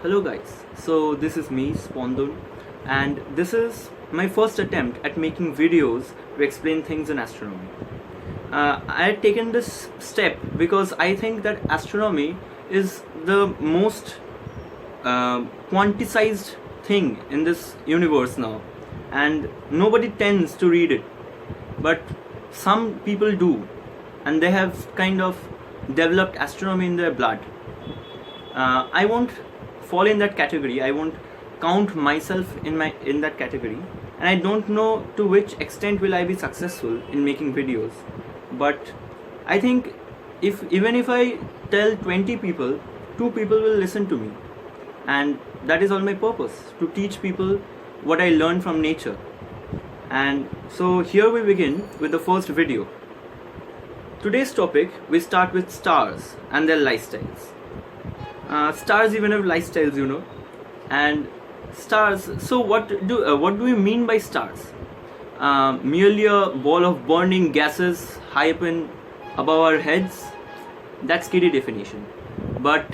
Hello guys, so this is me, Spandan, and this is my first attempt at making videos to explain things in astronomy. I had taken this step because I think that astronomy is the most quantized thing in this universe now, and nobody tends to read it, but some people do, and they have kind of developed astronomy in their blood. I won't fall in that category. I won't count myself in that category, and I don't know to which extent will I be successful in making videos. But I think even if I tell 20 people, 2 people will listen to me, and that is all my purpose, to teach people what I learned from nature. And so here we begin with the first video. Today's topic, we start with stars and their lifestyles. Stars even have lifestyles, and stars. So what do we mean by stars? Merely a ball of burning gases high up above our heads? That's kitty definition. But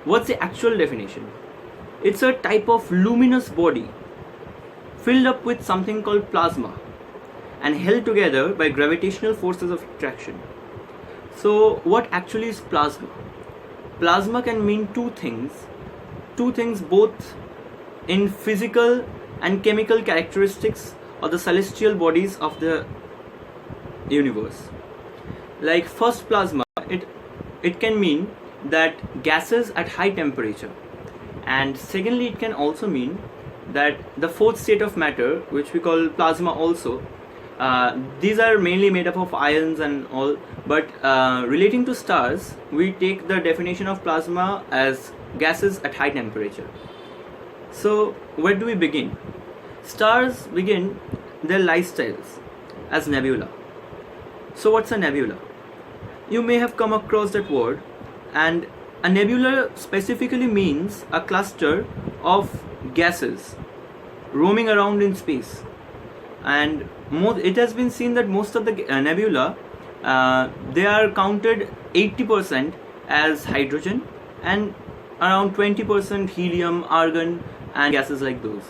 what's the actual definition? It's a type of luminous body filled up with something called plasma and held together by gravitational forces of attraction. So what actually is plasma? Plasma can mean two things both in physical and chemical characteristics of the celestial bodies of the universe. Like first, plasma, it can mean that gases at high temperature, and secondly it can also mean that the fourth state of matter, which we call plasma also, these are mainly made up of ions and all, but relating to stars, we take the definition of plasma as gases at high temperature. So where do we begin? Stars begin their lifestyles as nebula. So what's a nebula? You may have come across that word, and a nebula specifically means a cluster of gases roaming around in space. And it has been seen that most of the nebula, they are counted 80% as hydrogen and around 20% helium, argon, and gases like those.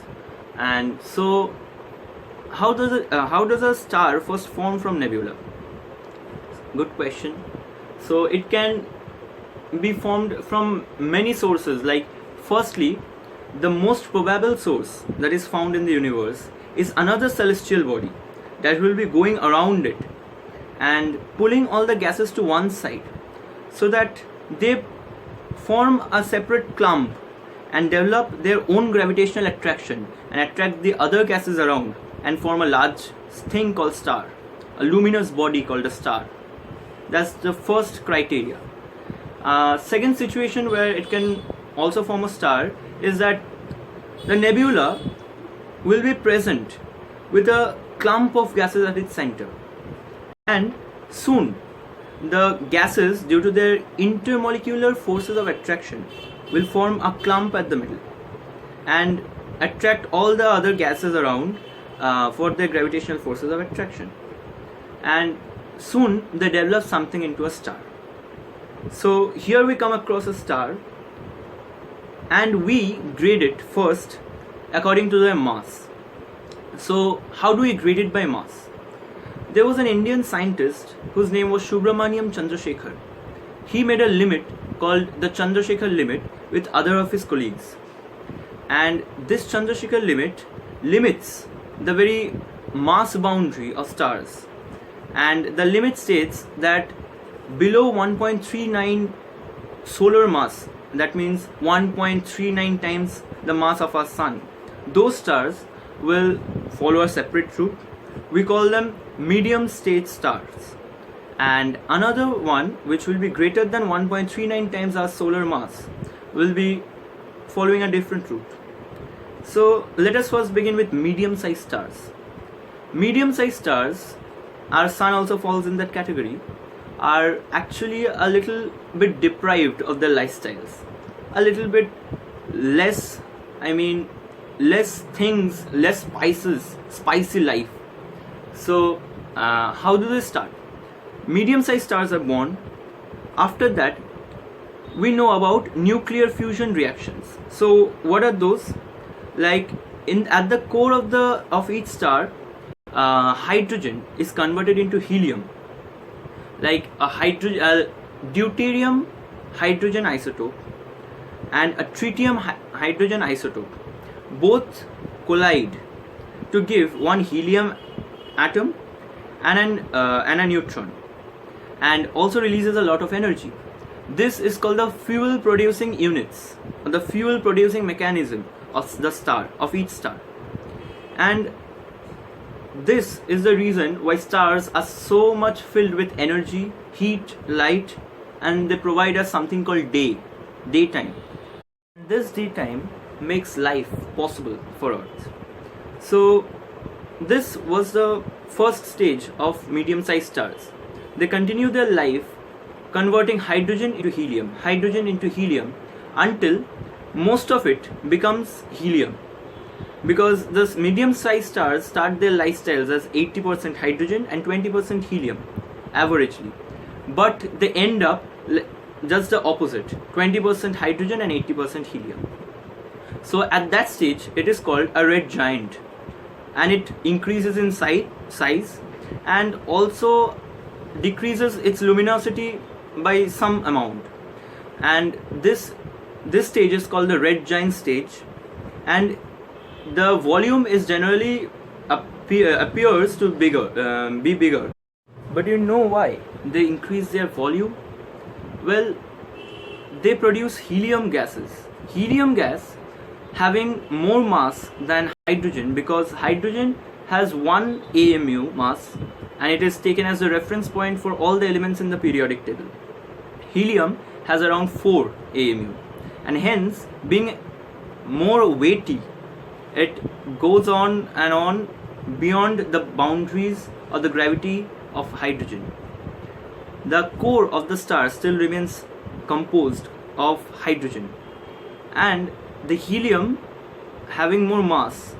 And so how does a star first form from nebula? Good question. So it can be formed from many sources. Like firstly, the most probable source that is found in the universe is another celestial body that will be going around it and pulling all the gases to one side, so that they form a separate clump and develop their own gravitational attraction and attract the other gases around and form a large thing called star, a luminous body called a star. That's the first criteria. Second situation where it can also form a star is that the nebula will be present with a clump of gases at its center, and soon the gases, due to their intermolecular forces of attraction, will form a clump at the middle and attract all the other gases around for their gravitational forces of attraction, and soon they develop something into a star. So here we come across a star, and we grade it first according to their mass. So how do we grade it by mass? There was an Indian scientist whose name was Subramaniam Chandrasekhar. He made a limit called the Chandrasekhar limit with other of his colleagues, and this Chandrasekhar limit limits the very mass boundary of stars, and the limit states that below 1.39 solar mass, that means 1.39 times the mass of our sun, those stars will follow a separate route. We call them medium state stars. And another one which will be greater than 1.39 times our solar mass will be following a different route. So let us first begin with medium sized stars. Medium sized stars, our sun also falls in that category, are actually a little bit deprived of their lifestyles, a little bit less things, less spicy life. So how do they start? Medium sized stars are born. After that, we know about nuclear fusion reactions. So what are those? Like at the core of each star, hydrogen is converted into helium, like a deuterium hydrogen isotope and a tritium hydrogen isotope both collide to give one helium atom and a neutron, and also releases a lot of energy. This is called the fuel producing units, or the fuel producing mechanism of the star, of each star. And this is the reason why stars are so much filled with energy, heat, light, and they provide us something called daytime. This daytime makes life possible for Earth. So this was the first stage of medium-sized stars. They continue their life converting hydrogen into helium until most of it becomes helium. Because this medium-sized stars start their lifestyles as 80% hydrogen and 20% helium, averagely. But they end up just the opposite, 20% hydrogen and 80% helium. So at that stage, it is called a red giant, and it increases in size and also decreases its luminosity by some amount. And this stage is called the red giant stage, and the volume is generally appears to be bigger. But you know why they increase their volume? Well, they produce helium gases. Helium gas having more mass than hydrogen, because hydrogen has 1 AMU mass and it is taken as a reference point for all the elements in the periodic table. Helium has around 4 AMU, and hence being more weighty, it goes on and on beyond the boundaries of the gravity of hydrogen. The core of the star still remains composed of hydrogen, and the helium having more mass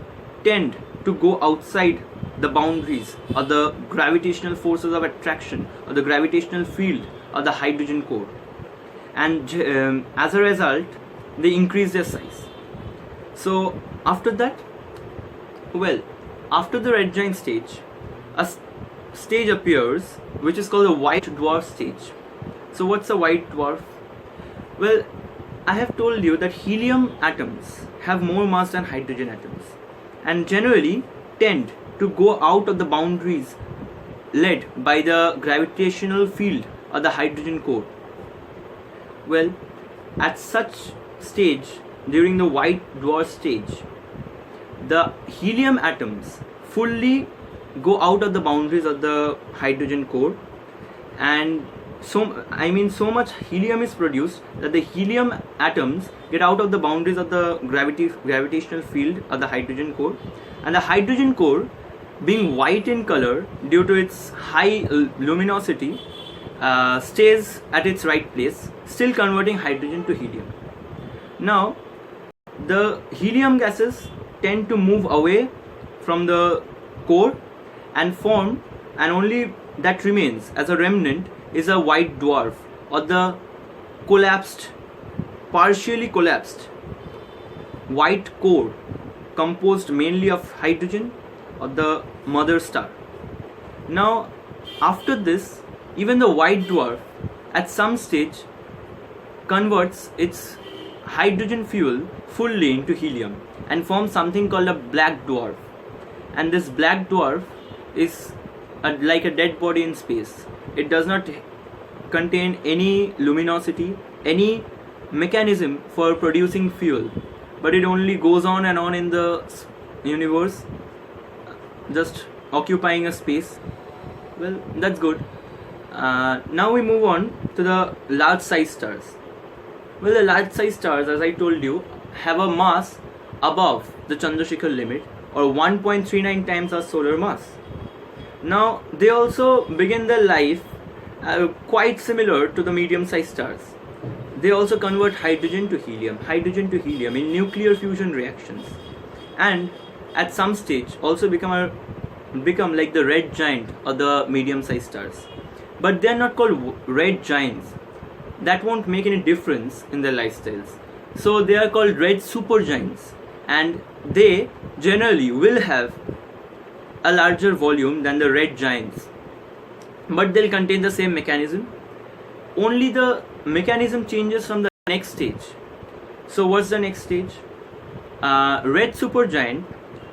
tend to go outside the boundaries of the gravitational forces of attraction or the gravitational field of the hydrogen core, and as a result they increase their size. So after that, well, after the red giant stage, a stage appears which is called the white dwarf stage. So what's a white dwarf? Well, I have told you that helium atoms have more mass than hydrogen atoms and generally tend to go out of the boundaries led by the gravitational field of the hydrogen core. Well, at such stage, during the white dwarf stage, the helium atoms fully go out of the boundaries of the hydrogen core, and so much helium is produced that the helium atoms get out of the boundaries of the gravitational field of the hydrogen core, and the hydrogen core, being white in color due to its high luminosity, stays at its right place, still converting hydrogen to helium. Now the helium gases tend to move away from the core and form, and only that remains as a remnant is a white dwarf, or the partially collapsed white core composed mainly of hydrogen, or the mother star. Now after this, even the white dwarf at some stage converts its hydrogen fuel fully into helium and forms something called a black dwarf. And this black dwarf is like a dead body in space. It does not contain any luminosity, any mechanism for producing fuel, but it only goes on and on in the universe, just occupying a space. Well, that's good. Now we move on to the large size stars. Well, the large size stars, as I told you, have a mass above the Chandrasekhar limit, or 1.39 times our solar mass. Now they also begin their life quite similar to the medium sized stars. They also convert hydrogen to helium in nuclear fusion reactions, and at some stage also become like the red giant or the medium sized stars. But they are not called red giants. that won't make any difference in their lifestyles. So they are called red supergiants, and they generally will have a larger volume than the red giants, but they'll contain the same mechanism. Only the mechanism changes from the next stage. So what's the next stage? Red supergiant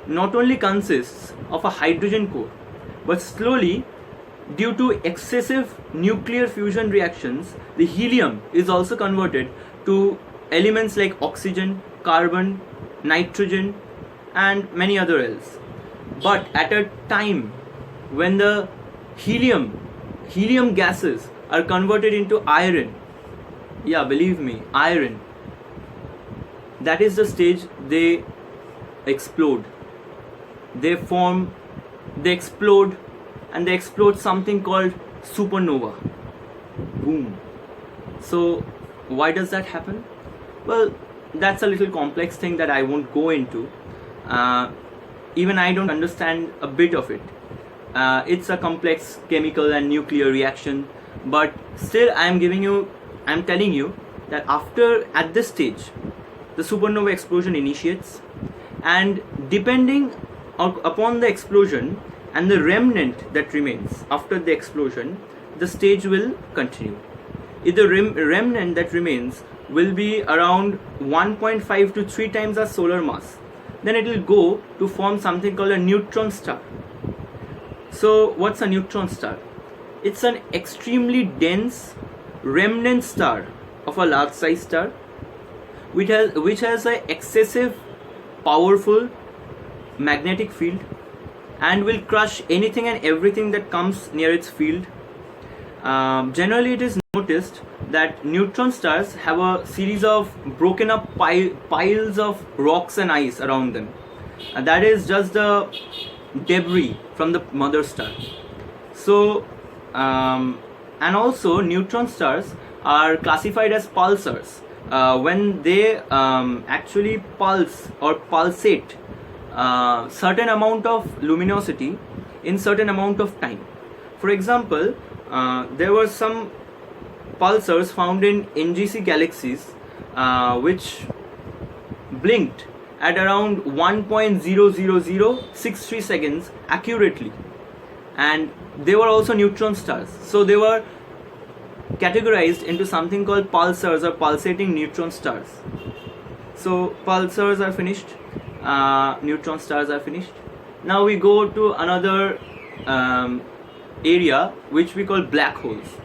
not only consists of a hydrogen core, but slowly, due to excessive nuclear fusion reactions, the helium is also converted to elements like oxygen, carbon, nitrogen, and many other else. But at a time when the helium gases are converted into iron, yeah, believe me, iron, that is the stage they explode. They explode, and they explode something called supernova. Boom. So why does that happen? Well, that's a little complex thing that I won't go into. Even I don't understand a bit of it. It's a complex chemical and nuclear reaction, but still I'm telling you that at this stage, the supernova explosion initiates, and depending upon the explosion and the remnant that remains after the explosion, the stage will continue. If the remnant that remains will be around 1.5 to 3 times our solar mass, then it will go to form something called a neutron star. So what's a neutron star? It's an extremely dense remnant star of a large size star, which has an excessive powerful magnetic field and will crush anything and everything that comes near its field. Generally, it is noticed that neutron stars have a series of broken up piles of rocks and ice around them. That is just the debris from the mother star. So, and also neutron stars are classified as pulsars when they actually pulse or pulsate certain amount of luminosity in certain amount of time. For example, there were some pulsars found in NGC galaxies which blinked at around 1.00063 seconds accurately, and they were also neutron stars. So they were categorized into something called pulsars or pulsating neutron stars. So pulsars are finished, neutron stars are finished. Now we go to another area which we call black holes.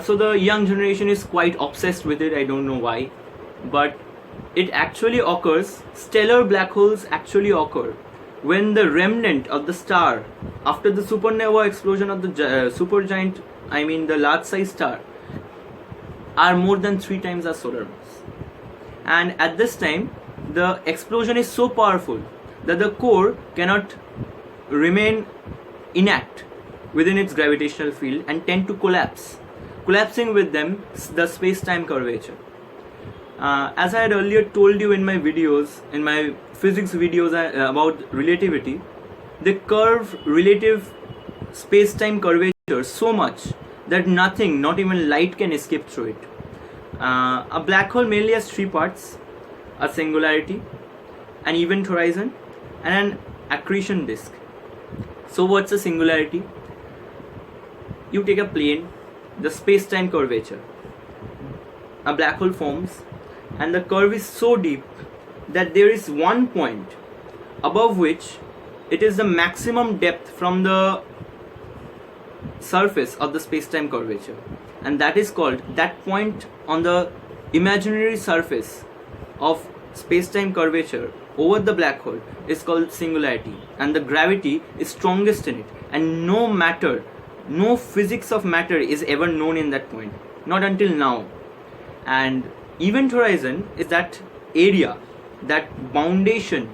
So the young generation is quite obsessed with it. I don't know why, but it actually occurs. Stellar black holes actually occur when the remnant of the star after the supernova explosion of the supergiant, I mean the large size star, are more than 3 times our solar mass. And at this time, the explosion is so powerful that the core cannot remain intact within its gravitational field and tend to collapsing with them the space-time curvature. As I had earlier told you in my videos, in my physics videos about relativity, they curve relative space-time curvature so much that nothing, not even light, can escape through it. A black hole mainly has 3 parts: a singularity, an event horizon, and an accretion disk. So what's a singularity? You take a plane, the space-time curvature, a black hole forms, and the curve is so deep that there is one point above which it is the maximum depth from the surface of the space-time curvature, and that is called, that point on the imaginary surface of space-time curvature over the black hole is called singularity, and the gravity is strongest in it, and no matter, no physics of matter is ever known in that point, not until now. And event horizon is that area, that foundation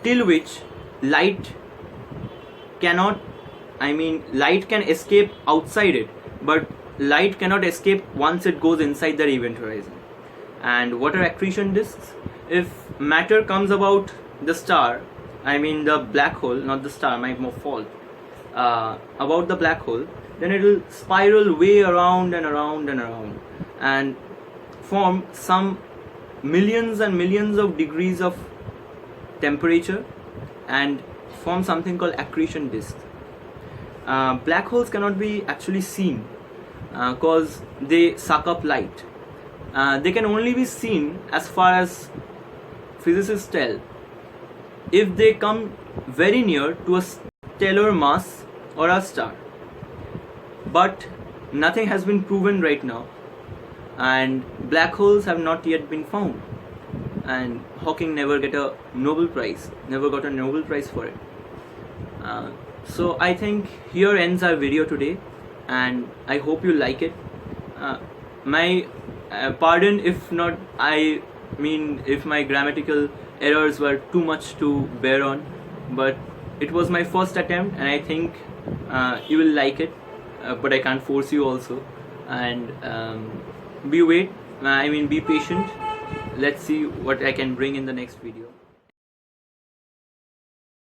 till which light cannot, light can escape outside it, but light cannot escape once it goes inside the event horizon. And what are accretion disks? If matter comes about the star, the black hole, not the star, my fault, about the black hole, then it will spiral way around and around and around. and form some millions and millions of degrees of temperature and form something called accretion disk. Black holes cannot be actually seen because they suck up light. They can only be seen, as far as physicists tell, if they come very near to a stellar mass or a star. But nothing has been proven right now, and black holes have not yet been found, and Hawking never got a Nobel Prize for it. So I think here ends our video today, and I hope you like it. My pardon if not, if my grammatical errors were too much to bear on, but it was my first attempt, and I think you will like it, but I can't force you also. And be patient. Let's see what I can bring in the next video.